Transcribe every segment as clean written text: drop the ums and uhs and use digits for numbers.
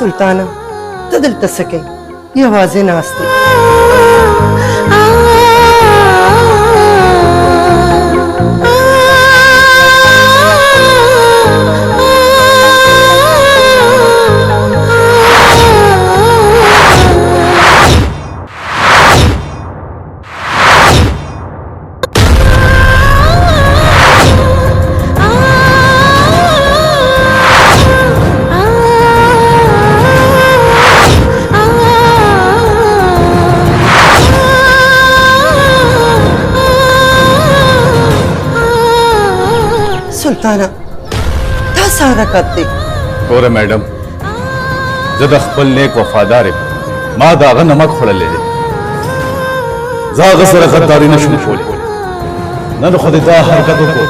सुल्ताना ته دلته څه کوې یوازې ناست یې سلطانا دا څه حرکت دی ګوره میډم زه د خپل نیک وفادار یم ما د هغه نمک خوړلی دی زه هغه سره غداري نشم کولی نن خو دې دا حرکت وکړو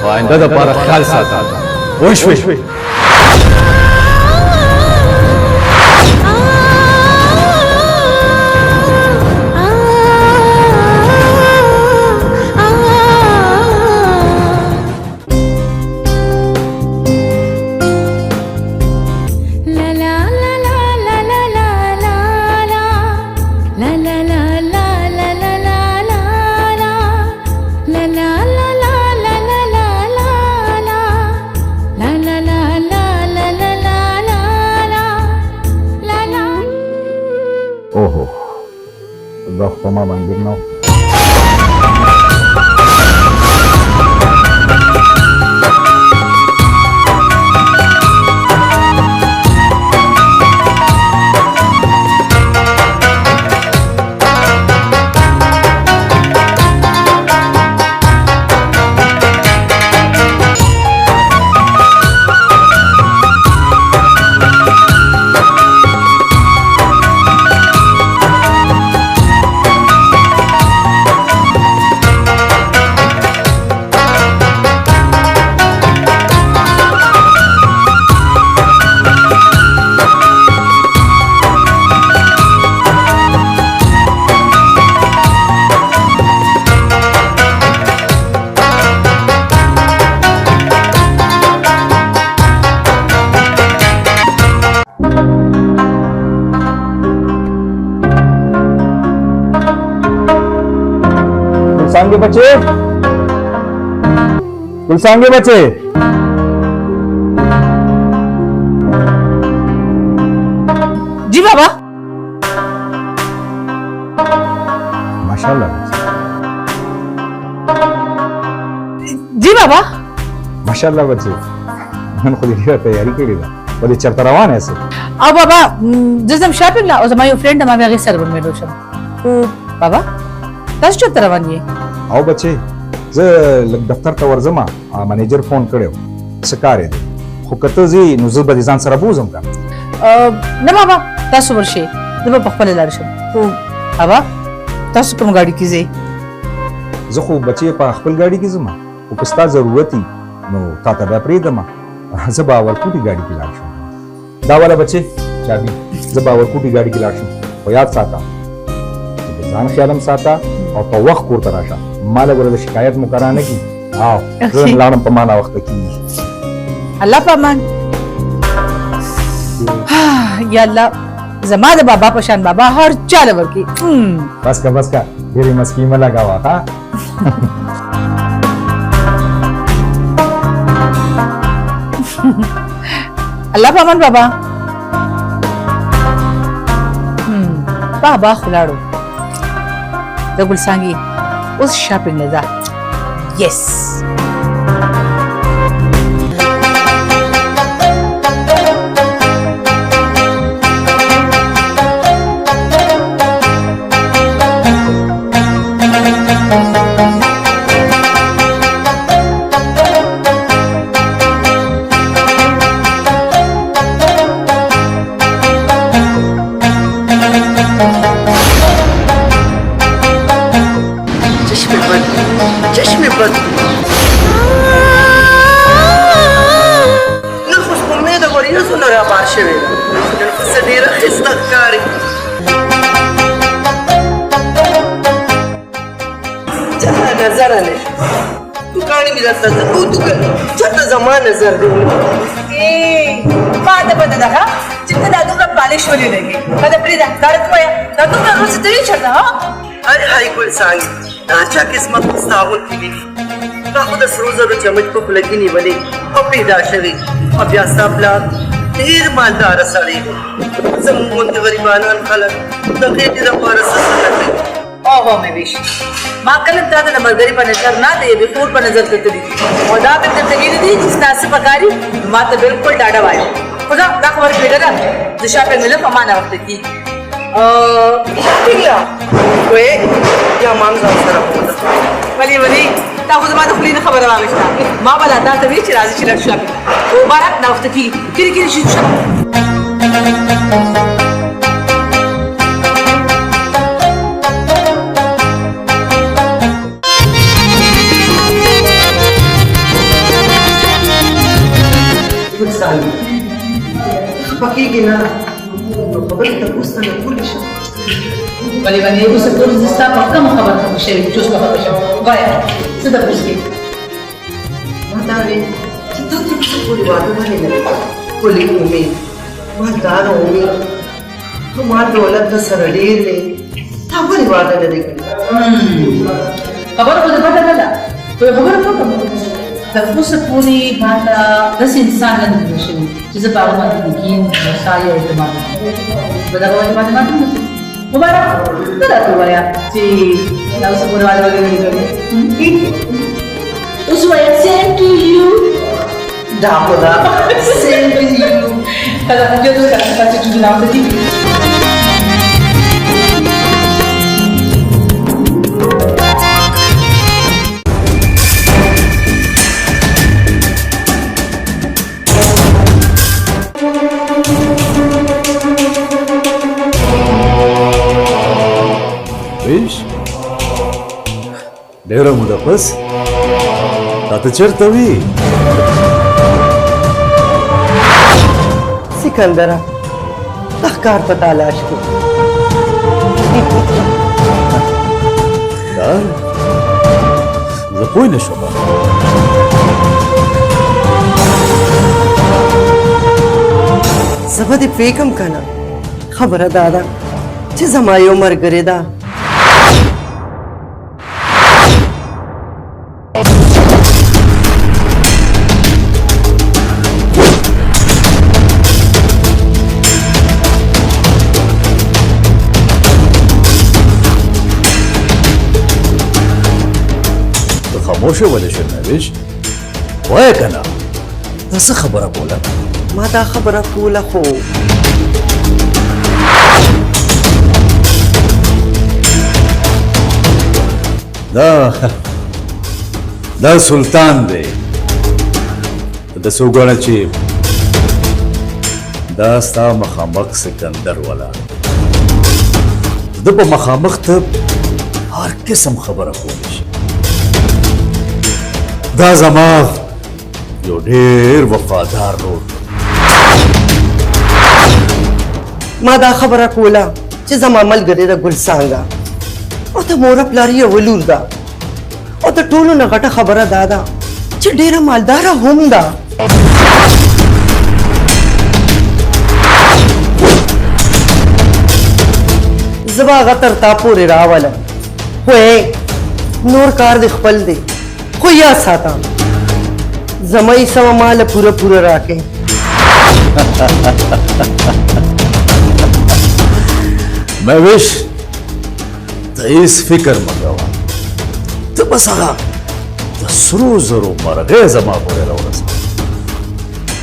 خو آینده دپاره خیال ساته پوه شوې ओहो वक्त ما باندې نو गुलसांगे बच्चे गुलसांगे बच्चे जी बाबा माशाल्लाह जी बाबा माशाल्लाह बच्चे मन खुद ही तैयारी करी दा बड़ी चरता रवान है से अब बाबा जसम शॉपिंग ला और माय फ्रेंड हमारे आगे सर्वर में रोशन तो बाबा تاسو چرته روان یې او بچي زه لږ دفتر ته ورځم منیجر فون کړو څه کار دی خو کته زی نو زه به ځان سره بوزم کا نه بابا تاسو ورشي زه په خپل لار شم خو بابا تاسو کوم ګاډي کې ځئ زه خو بچي په خپل ګاډي کې ځم او که ستا ضرورت نو تا ته به پرېږدم زه به ورکوټي ګاډي کې لاړ شم دا والا بچي چابي زه به ورکوټي ګاډي کې لاړ شم خو یاد ساته ځان خیالم ساته او په وخت کور راشه مال ورته شکایت مو کرانه کی او زه لاړم په معنا وخت کې الله پامان یا الله زما د بابا پشان بابا هر چاله ورکی بس کا ډېرې مسکی مې لگاوا ها الله پامان بابا بابا خلاړو د ګلسانګي اوس شاپینګ نه ده یس چشم بد نن خو سپوږمۍ د وریځو نه رابار شوې ده نن خو څه ډېره ښایسته ښکاري چاته نظر نه دکانې مې درته چاته زما نظر دی ما ته بده ده چې ته دا دومره پالش ولې لګې دا پرېږده دا راته ووایه دا دومره روزي ته یې چېرته ها هاي هاي ګل څانګې دا چا قسمت خو ستا غوندې دي دا خو د سرو زرو چمچ په خوله کې نیولې او پیدا شوې او بیا ستا پلار ډېر مالداره سړی دی زموږ غوندې غریبانان خلک د خېټې دپاره څه څه نه کوي اوهو مې ویشي ما کله تا ته د ملګري په نظر نه د یوې خور په نظر کتلي دي او دا مې درته ویلي دي چې ستا څه پکاري ما ته بالکل ډاډه وایه خو دا خبره پرېږده ده د شاپنګ مې نه په ما نه وخته کېږي شاپنګ لا وې یا ما هم ځان سره بوله ولې دا خو زما د خولې نه خبره واخیسته ما به لا تا ته ویل چې راځه چې لاړ شو شاپنګ او مبارک ناوخته کېږي کلي شي شه پکېږي نه خبرې ته اوس نه کولی شم ولې اوس ټول زه ستا په کومه خبره خبر شوې چې اوس به خبر شم وایه څه ده پوښتې ما دا وې چې ته تر اوسه پورې واده ولې نه کوې ښکلې امید مالداره امید نو ما دولت در سره ډېر دی تا ولې واده نه دی کړی خبره خو دې پټه نه ده خو یوه خبره وکړم تر اوسه پورې ما ته داسې انسان نه دی جوړ شوی چې زه په هغه باندې یقین بسا یا اعتماد وکړم په دغه باندې اعتماد نه کوم مبارک ته راته ووایه چې دا اوسه پورې واده ولې نه دی کړی اوس وایه same to you دا خو دا same to you کله جو دوی کله چې جوړ نه وته ویش ډېره موده پس دا ته چېرته وي سکندره دا ښکار په تالاش کې دا زه پوه نه شوم زه به دې پرېږدم که نه خبره دا ده چې زما یو ملګرې ده خاموشه ولې شو نویش وایه که نه دا څه خبره بوله ما دا خبره کوله خو دا سلطان دی د څو ګڼه چې دا ستا مخامخ سکندر ولاړ د په مخامخ ته هر قسم خبره کولی شي دا زما یو ډېر وفادار رور ما دا خبره کوله چې زما ملګرې ده ګلڅانګه او ته موره پلار یې ولور ده او د ټولو نه غټه خبره دا ده چې ډېره مالداره هم ده زه به هغه تر تا پورې راولم خو نور کار دې خپل دی خو یاد ساته زما یې سمه ماله پوره راکړې مهوش ته هېڅ فکر مه کوه ته بس هغه د سرو زرو مرغۍ زما پورې راورسوه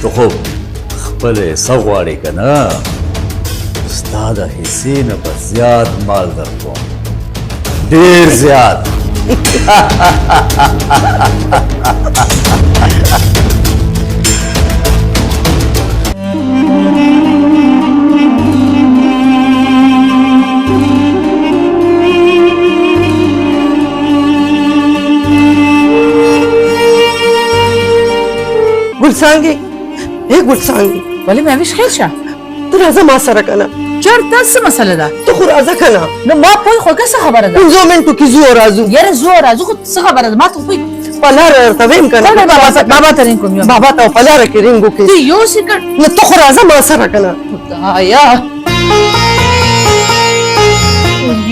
ته خو خپل حصه غواړې که نه ستا د حصې نه به زیات مال در کوم ډېر زیات ګلڅانګې ګلڅانګې ولې مهوش خیر شه ته راځه ما سره که نه چېرته څه مسله ده ته خو راځه که نه نو ما پوه خو څه خبره ده 5 منټو کې ځو او راځو یاره ځو راځو خو څه خبره ده ما ته خو پلار ته ویم کنه بابا ته رینګ کوم یو بابا ته پلار کې رینګ وکړي دی یو سکر نو ته خو راځه ما سره کنه خدایا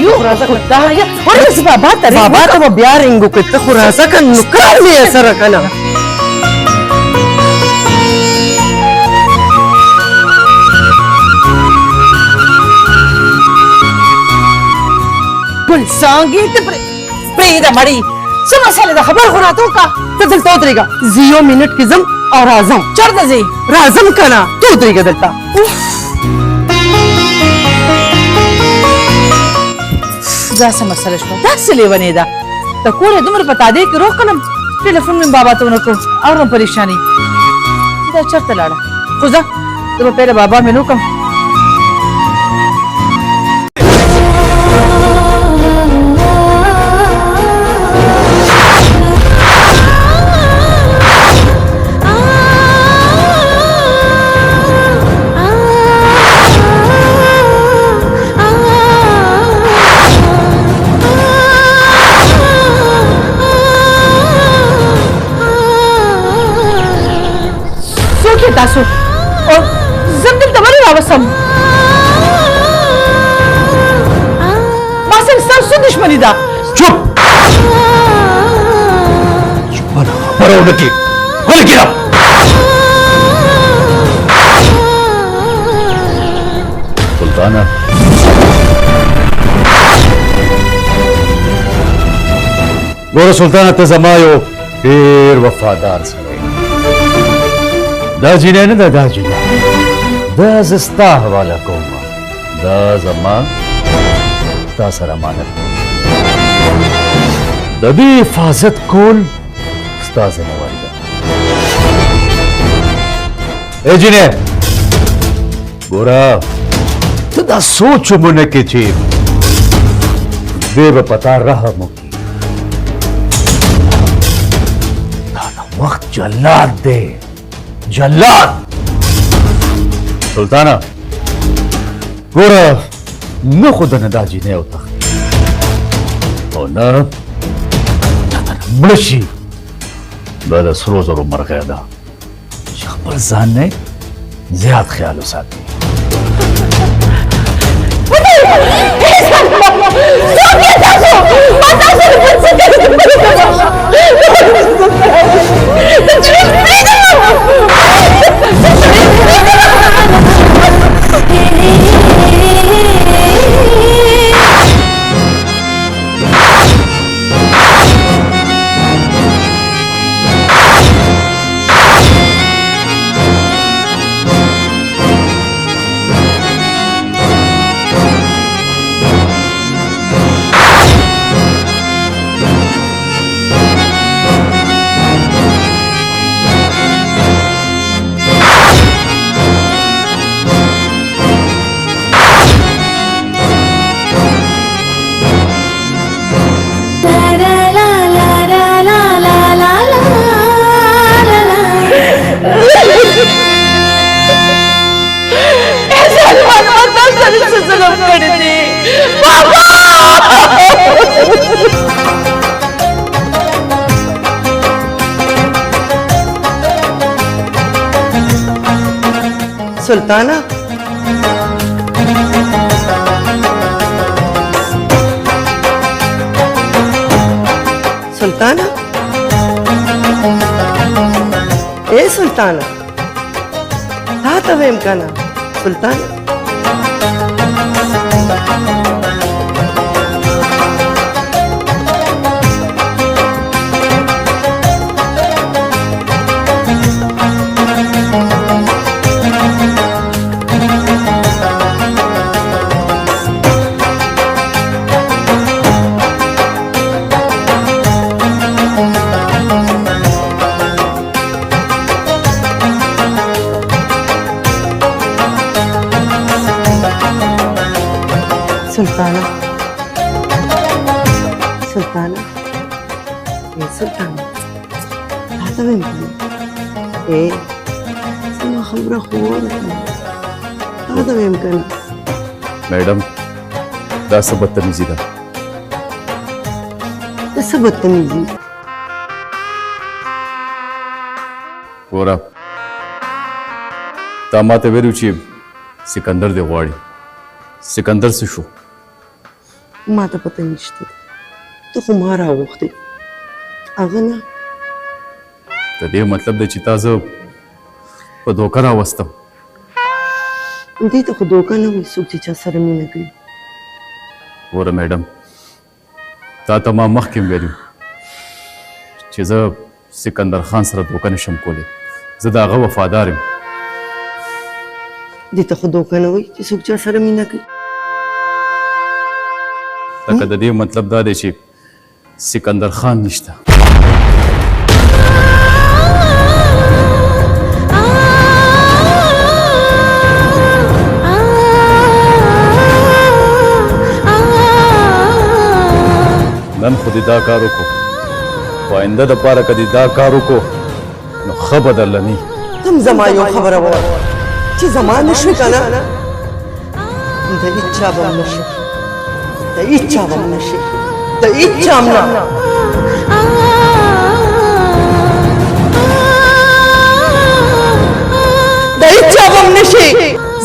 یو خدایا ورته بابا ته رینګ بابا ته بیا رینګ وکړي ته خو راځه کنه نو کار مې سره کنه ګل څنګه ته پرېږده مړی څه مسله ده خبر خو راته وکړه ته دلته ودرېږه زه یو منټ کې ځم او راځم چېرته ځې راځم کنه ته ودرېږه دلته دا څه مسله شوه دا څه لیونې ده د کور یې دومره په تادې کې روغ کړم ټلیفون مې بابا ته ونه کړو اورم پریشاني دا چېرته لاړه خو ځه زه به پهله بابا مې نوکم تاسو او زم دلته ولې راوسم ما سره ستاسو دښمني ده چپ چپه خبره ونه کړې ولې کېده سلطانه ګوره سلطانه ته زما یو ډېر وفادار سړی دا جینۍ نه ده دا جینۍ دا زه ستا حواله کوم دا زما تا سره امانت دی د دې حفاظت کول ستا ذمهواري ده ای جینۍ ګوره ته دا سوچ مونه کې چې دی به په تا رحم وکړي دا د وخت جلاد دی جلاد سلطانه ګوره نه خو د نه دا جینۍ او تخت او نه مړه شي دا د سرو زرو مرغۍ ده چې خپل ځان نه زیات خیال وساتي سلطانه سلطانه اے سلطانه تا ته ویم کنه سلطانه سلطانه سلطانه اے سلطانه تا ته ویم کنه اے زما خبره خو وکړه تا ته ویم کنه میډم دا څه بدتمیزي ده ته څه بدتمیزي ګوره تا ماته ویلو چې سکندر دې غواړي سکندر څه شو ما ته پته نشته ته خو ما راوغوښتې هغه نه د دې مطلب دی چې تا زه په دوکه راوستم دې ته خو دوکه نه وي څوک چې چا سره مینه کوي ګوره میډم تا ته ما مخکې ویلي چې زه سکندر خان سره دوکه نشم کولی زه د هغه وفادار یم دې ته خو دوکه نه وي چې څوک چا سره مینه کوي لکه د دې مطلب دا دی چې سکندر خان نشته نن خو دې دا کار وکړو خو آینده دپاره که دې دا کار وکړو نو ښه به درله نه تم زما یو خبره ووایه چې زما نه شوې که نه د هېچا به هم نه شي د هېچا به هم نه شي د هېچا هم نه د هېچا به هم نه شي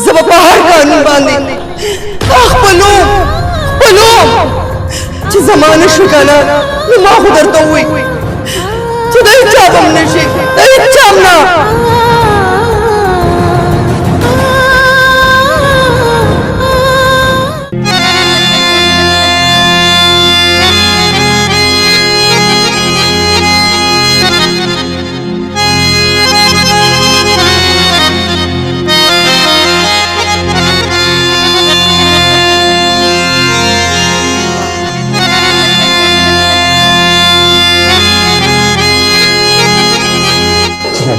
زه به په هر قانون باندې خپلوم چې زما نه شوې که نه نو ما خو درته ووایي چې د هېچا به هم نه شي د هېچا هم نه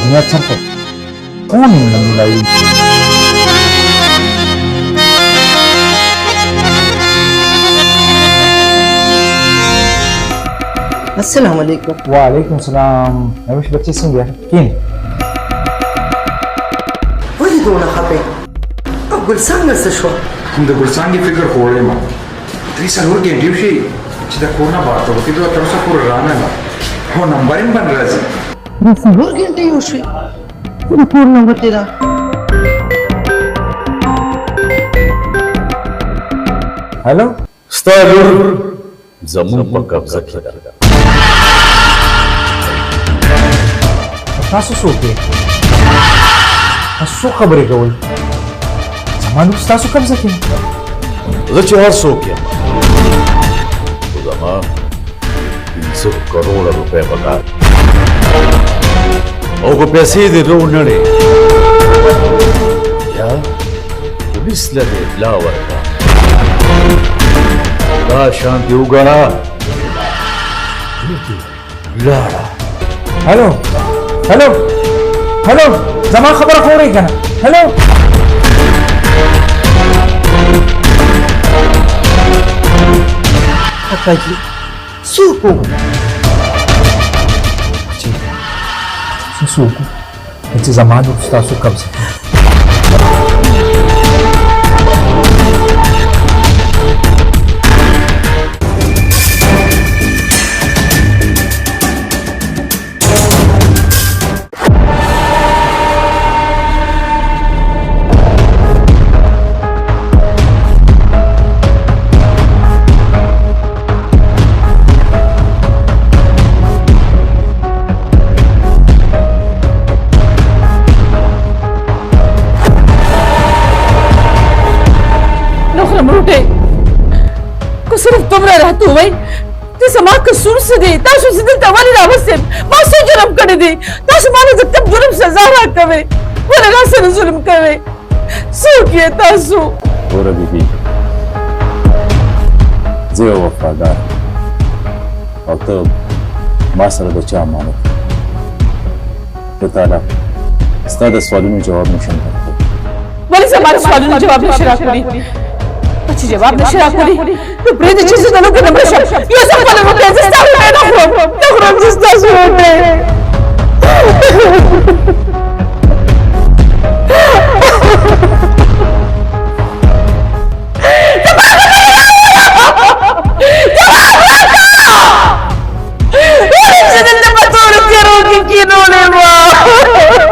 دنیا چرته کون ملایي السلام علیکم وعلیکم السلام نوش بچې څنګه کین ولې دونه خپې او ګلڅانګه څه شوه کوم د ګلڅانګې فکر خو وړی ما درې څلور ګنټې وشي چې د کور نه بهر ته وتېدو تر اوسه پورې رانغله خو نمبر یې بند راځي څلور ګنټې وشوې د کور نه وتې ده هلو ستا لور زموږ په قبضه کې ده تاسو څوک یې تاسو څو خبرې کوئ زما لور ستاسو قبضه کې زه چې هر څوک یم خو زما 500 کروړه روپۍ پکار او که پیسې دې راونړې یا پولیس له دې اطلاع ورکړه دا شان دې وګڼه لاړه هلو زما خبره خو اورئ که نه هلو اکاجي څوک وو څوک چې زما لور ستاسو قبضه کې तुमरा रहते हो भाई ते समाज का सुर से दे ताशु से दिल तवाली रावसे मां से जुर्म कर दे ताशु माने जब तक जुर्म सजा ना करे वो लगा से जुर्म करे सो किए ताशु और बीबी जे वफादार او ته ما سره د چا امانت ته تعالی ستا د سوالونو جواب نشم ورکولی ولې زما سوالونو جواب نشي راکولی چې جواب نشي راکولی نو پرې د چیزو دلو کې نمبر شو یو څه په لور کې زستا نه خورم زستا سوته Ora, se ne va a tornare a Chiaro che chi non è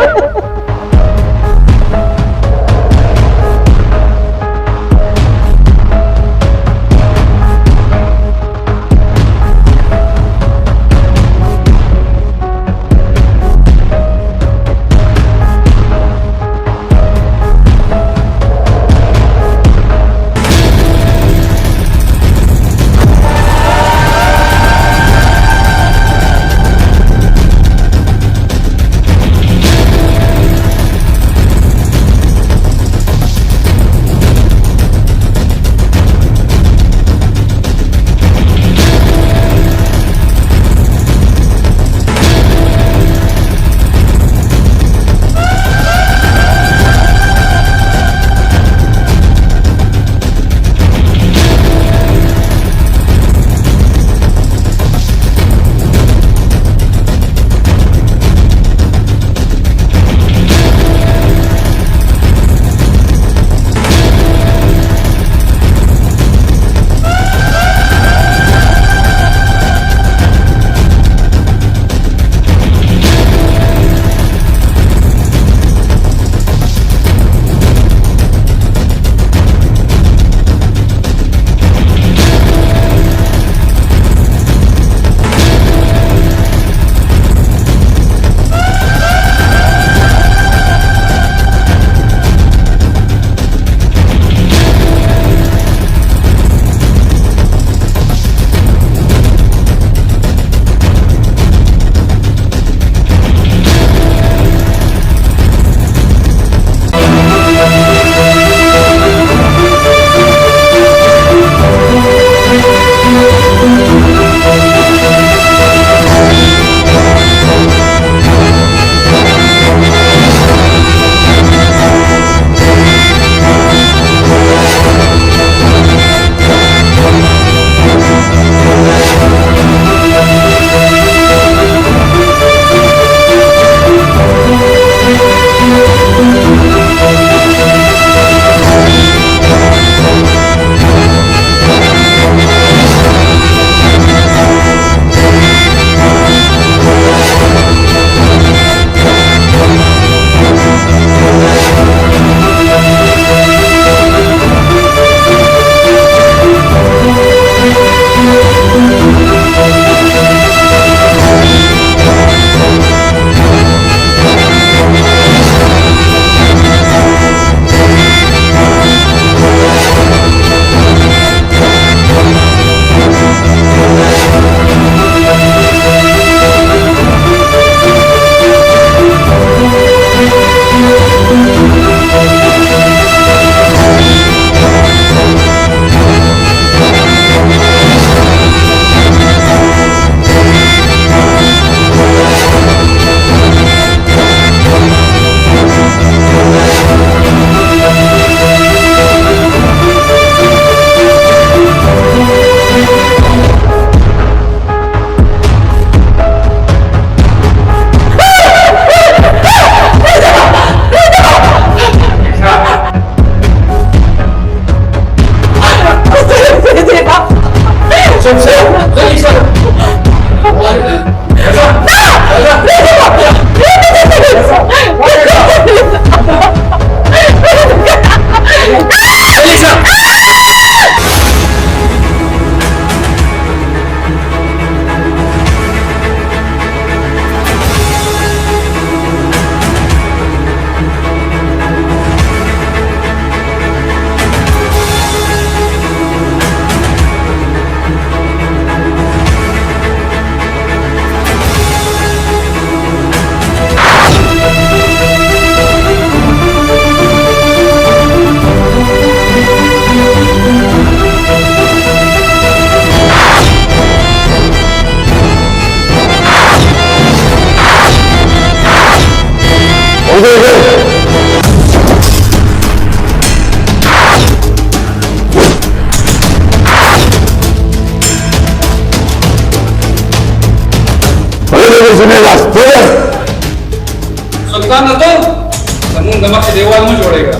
मु जोड़ेगा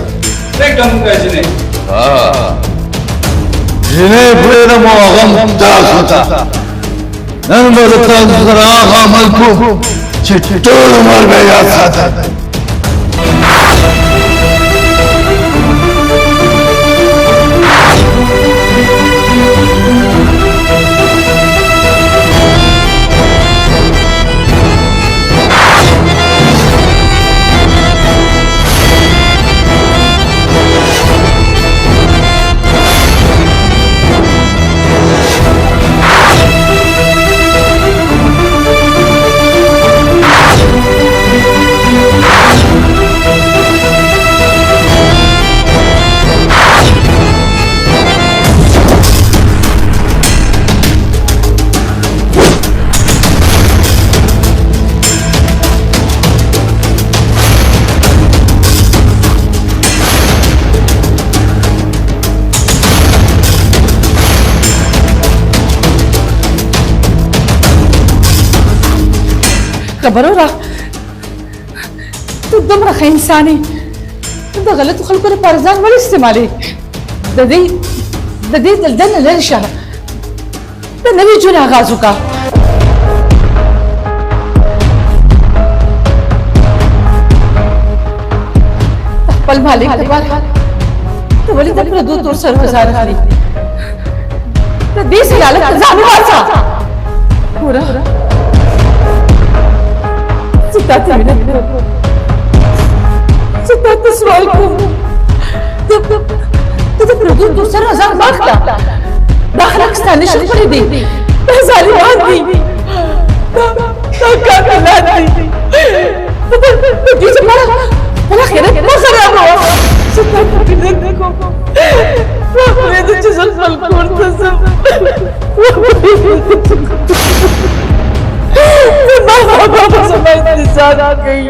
एकदम जिन्हें जिन्हें पूरे मोहम दाखता नंबर तंत्रा हमल को चिट्टोर मर गया था खबर हो रहा तू दम रखा इंसानी तो गलत खल को परजान वाले इस्तेमाल ददी ददी दलदन लरशा तो नबी जुना गाजू का पल मालिक तो बोली तक दूर दूर सर हजार खाली तो देश की हालत जानू वासा पूरा ستة سؤالكم تبردون دوسر هزار مقطع داخلك استنى شغل دي هزاري وعندي كاملاتي بديت ولا خيرك ما خرابه ستة منكم ما اريد تجزل الكورتزم بابا سمعت لسان गई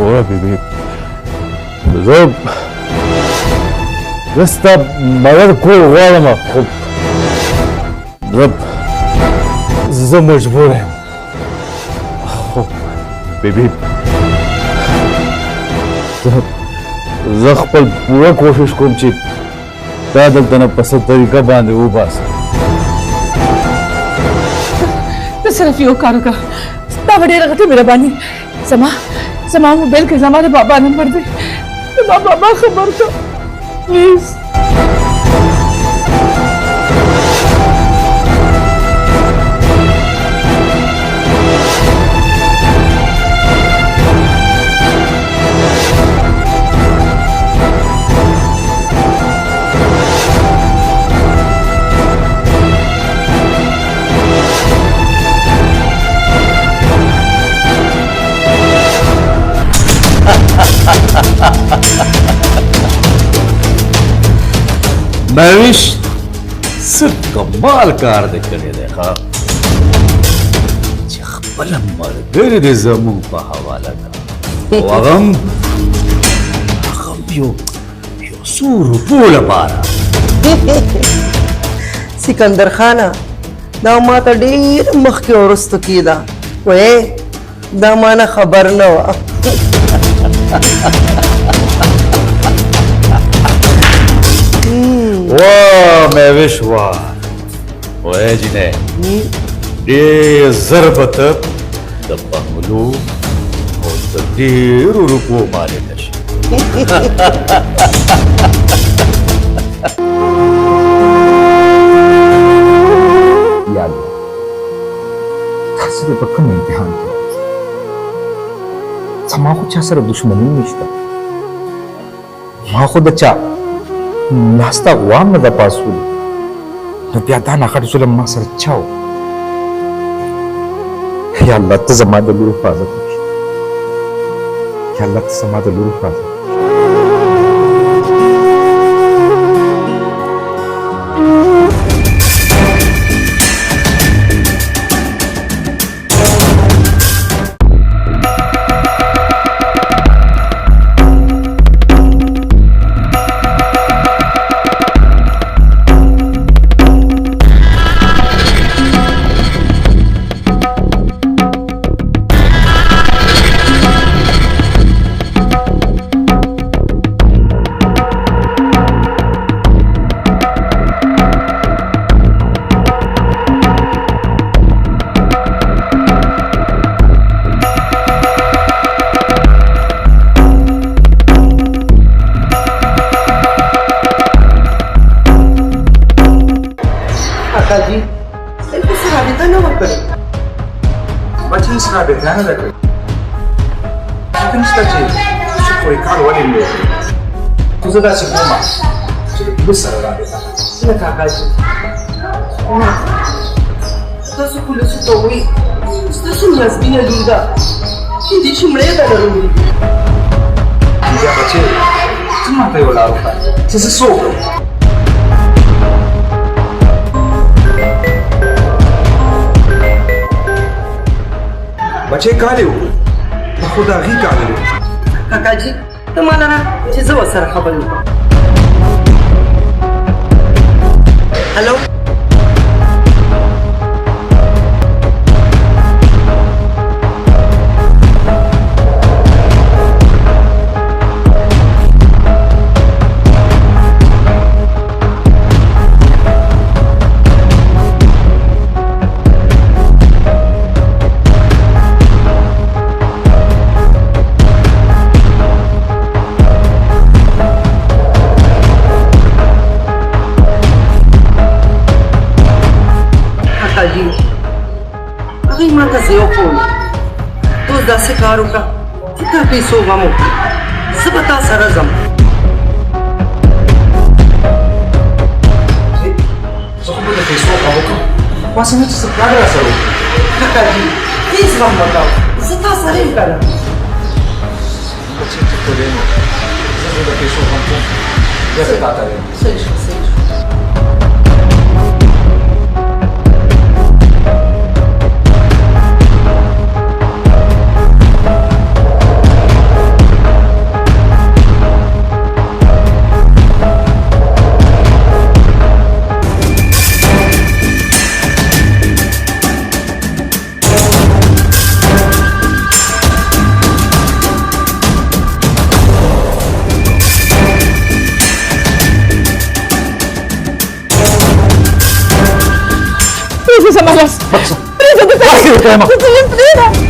ओए बीबी जब रस्ता मगर को वाला मा रब ज़ मजबूर है बेबी ज़ खपल पूरा कोशिश कोम ची दादल तना पसंद तरीका बांधे वो बास तो सिर्फ यो कारुका तावड़े रखते मेरा बानी समा मोबाइल के ज़माने बाबा नंबर दे तो बाबा खबर का प्लीज मैविश सिर्फ कमाल कार करे देखा जखबल मर दे जमू का हवाला का वगम यो सूर बोल पारा सिकंदर खाना دا ما ته ډیر مخکې ورستو کیدا وې دا ما نه خبر نه و वाह मैं विश्वास ओए जिने ये ज़रबत दबंगलू और तदीर रुको मारे नशी याद खास पे कम इम्तिहान किया समा को चा सर दुश्मनी निश्ता माँ खुद चा नास्ता वाम न पासूल न प्यादा ना खड़ सुलम मा सर चाओ या अल्लाह त जमा द लूर हिफाजत या अल्लाह त जमा द लूर हिफाजत سره به ځان نه کړ کوم څه چې شکر کار ولې نه تو زه داسې کوم چې د پولیس سره راځي نه کاکاجي نه تاسو پولیسو ته وایي ستاسو ملازمینه لور ده کیدای شي مړی ده لرونې بیا بچې څه ماته یې ولاړ وکړه چې زه څه وکړم بچې کالي وکړو په خو د هغې کالي وکړو کاکاجي ته ما لره چې زه ورسره خبرې وکړم هلو هغې ما ته زه یو کوم ته اوس داسې کار وکړه چې تا پیسو غم وکړي زه به تا سره ځم زه خو به د پیسو غم وکړم پاسې نه چې څه کار راسره وکړي کاکاجي هېڅ غم مه کوه زه تا سره یم که نه بچې ته ټولې نو زه خو د پیسو غم کوم بیا زه تا ته یم صحیح شو صحیح شو Presa, Malas! Presa, tu tema! Presa!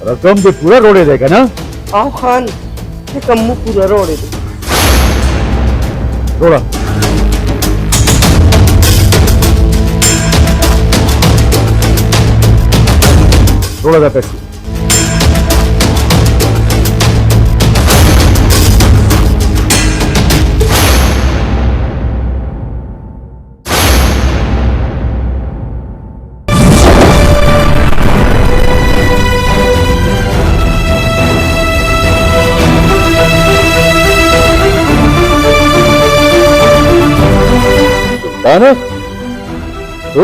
रकम भी पूरा रोड़े देगा ना आओ खान ये कम्मू पूरा रोड़े दे रोड़ा रोड़ा था पैसे अचानक तो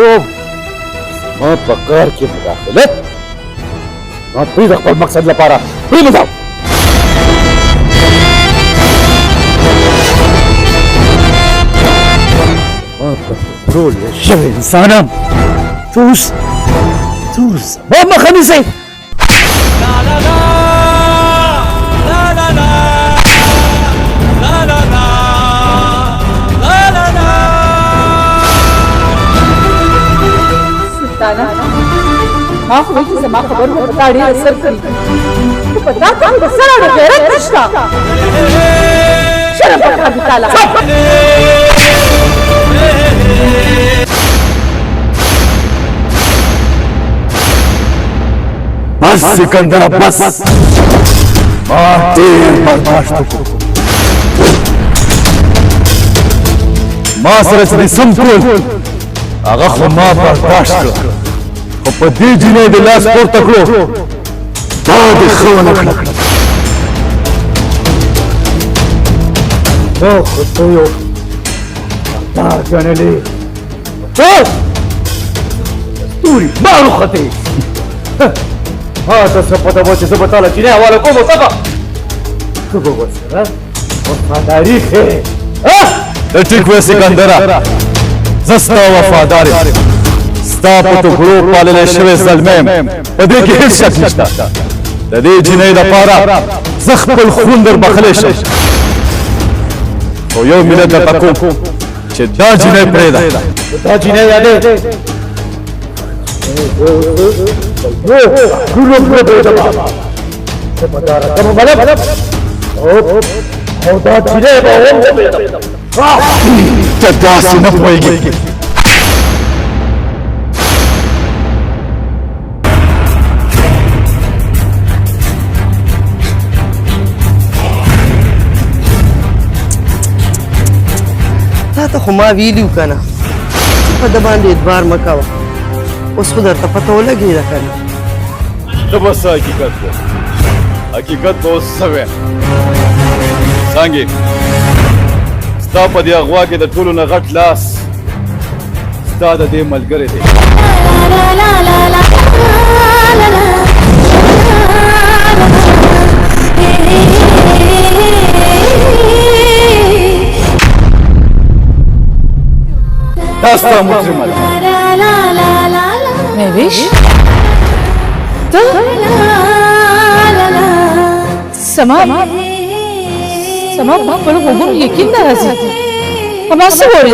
मां पकार की मुदाखलत मां फिर अकबर मकसद लपा रहा फिर बताओ मां कंट्रोल शब इंसानम तूस बहुत मखनी से ما خو چې زما خبر په پتا ډېر اثر کوي په پتا کوم د سره د غیرت نشته شرم پکار دی تعالی बस सिकंदर बस मां तेर बर्दाश्त को मां सरसरी संपूर्ण هغه خو ما برداشت کړ خو په دې جنې د لاس پورته کړو دا د ښه ونه کړه तो यो जाने ले तूरी मारू खते हाँ तो सब पता वो चीज़ बता लगी नहीं हवाला को बता का तो वो बस वफादारी है ठीक वैसे सिकंदरा जस्ता वफादारी स्टाप तो ग्रुप वाले ने शवे ज़ल्में पदे की हिस्स शक्निश्ता तदे जिन्हें दपारा ज़ख्म खुंदर बखलेश तो यो मिले तपको चिद्दा जिन्हें प्रेदा चिद्दा जिन्हें यादे गुरु प्रेदा समझारा कम बले ओ दा जिन्हें चिद्दा सिनफ होएगी تا خو ما ویلیو کنه په د باندې اعتبار مه کوه اوس خو درته پته ولګېده کنه ته بس حقیقت به اوس څه وی څانګې ستا په دې اغوا کې د ټولو نه غټ لاس ستا د دې ملګری دی داستا مجرمه مهوش تو سما ما پر وګور یقین نه راځي اما څه وړي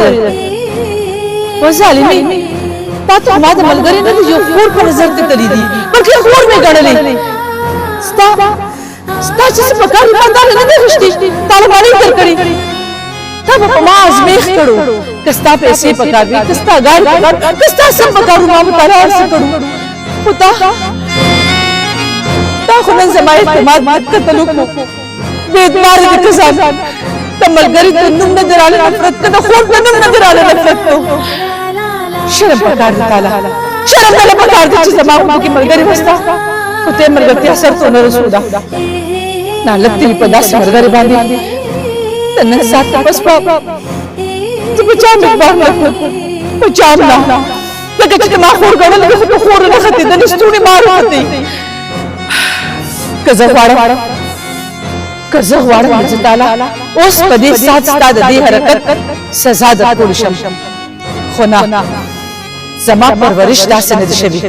وځالمي تاسو ما د ملګری نه یو خور په نظر ته کړی دي بلکې خور مې ګڼلې ستا چې څه پکار نه نه غشتي طالب باندې تر کړی تب ما ازمیخ کړو کستا پیسې پکاوي کستا ګاډي پکاوي کستا سم پکاوي ما مطالعه څه کړو پتا تا خو نن زما اعتماد مات کتلو کو بے اعتبار دي کسان تملګری ته نوم نه دراله نفرت کده خور په نوم نه دراله نفرت کو شرم پکار دي تعالی شرم نه پکار دي چې زما کو کې ملګری وستا او ته ملګرتي اثر ته نه رسودا نه لکتي په داس ملګری باندې تنن سات بس پاپا تو بچام بار نه بچام نه لکه چې ما خور غړل له خور نه خته د نستونی مار وته کزه غواړم چې تعالی اوس په دې سات ستاد دې حرکت سزا د کول شم خو نه زما پرورش داسې نه شوي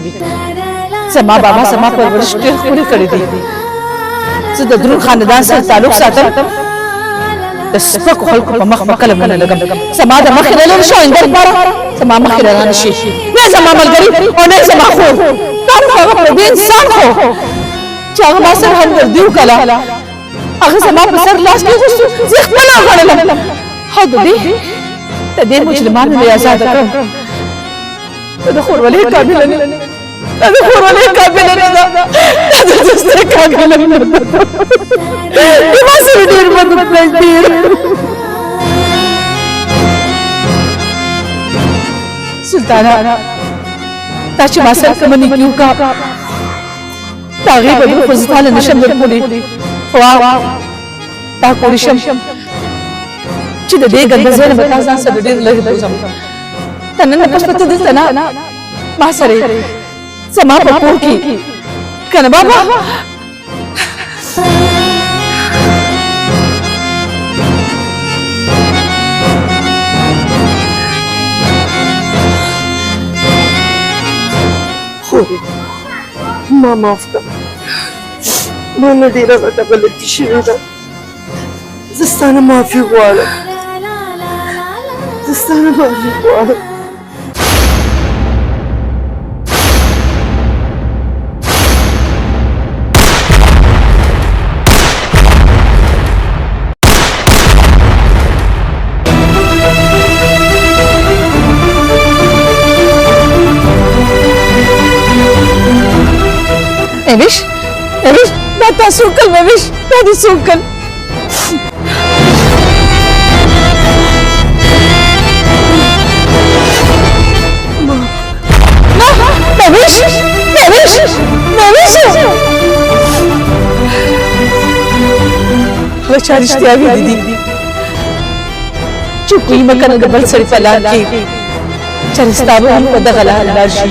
زما بابا زما پرورش ډېر خوري کړی دی زه د درون خاندان سره تعلق ساتم د سپکو خلکو په مخ کلم نه لګم زما د مخ نه لږ شو اندر بارا زما مخ نه نشي نه زما ملګری او نه زما خور تاسو هغه په دې انسان خو چې هغه ما سره هم دیو کلا هغه زما په سر لاس کې غوښتو زه خپل غړلم هغه دې ته دې مسلمانانو له آزاد کړم د خور ولې قابل نه د خور ولې قابل نه ده د دې قابل نه ده ما سره ډېر مدد پېژنې سلطانا تا چې ما سره کوم نیکیو کا تاغي به خو ځاله نشم ورکولې وا تا کولی شم چې د دې ګنده ځای نه به تاسو سره ډېر لږ پوزم تنه پس پته دلته نه ما سره زما په کور کې کنه بابا ما معاف کړه ما نه ډېره غټه غلطي شوې ده زه ستا نه معافي غواړم مهوش دا تاسو کل مهوش دا تاسو کل مهوش هغه چا رښتیا ویلي دي چې کوی مکنه د بل سړي په لار کې چې رستا به هم په دغه لار لاړ شي